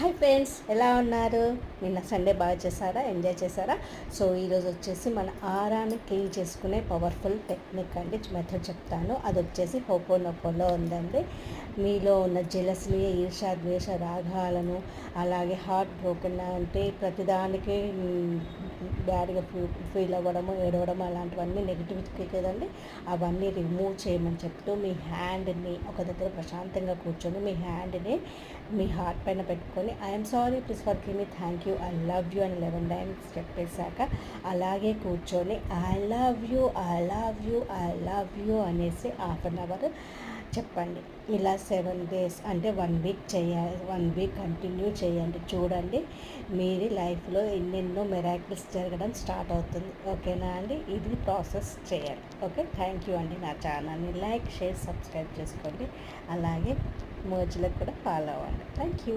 Hi friends, ఎలా ఉన్నారు? నిన్న సండే బాగా చేశారా? ఎంజాయ్ చేశారా? సో ఈరోజు వచ్చేసి మన ఆరాన్ని క్లీన్ చేసుకునే పవర్ఫుల్ టెక్నిక్ అండి, మెథడ్ చెప్తాను. అది వచ్చేసి హోపోనోపోలో ఉందండి. మీలో ఉన్న జెలస్ని, ఈర్ష, ద్వేష, రాగాలను, అలాగే హార్ట్ బ్రోకెన్ అంటే ప్రతిదానికి బ్యాడ్గా ఫీల్ అవ్వడము, ఏడవడం అలాంటివన్నీ నెగిటివిటీ కదండి. అవన్నీ రిమూవ్ చేయమని చెప్తూ మీ హ్యాండ్ని ఒక దగ్గర ప్రశాంతంగా కూర్చొని మీ హ్యాండ్ని మీ హార్ట్ పైన పెట్టుకొని I'm sorry, please forgive me, thank you, I love you అని 11 టైమ్స్ చెప్పేశాక అలాగే కూర్చొని I love you, I love you, I love you అనేసి హాఫ్ అన్ అవర్ చెప్పండి. ఇలా 7 days అంటే 1 week చేయాలి. 1 week కంటిన్యూ చేయండి. చూడండి, మీరు లైఫ్లో ఎన్నెన్నో మిరాకిల్స్ జరగడం స్టార్ట్ అవుతుంది. ఓకేనా అండి? ఇది ప్రాసెస్ చేయాలి. ఓకే, థ్యాంక్ యూ అండి. నా ఛానల్ని లైక్, షేర్, సబ్స్క్రైబ్ చేసుకోండి. అలాగే మోజులకు కూడా ఫాలో అవ్వండి. Thank you.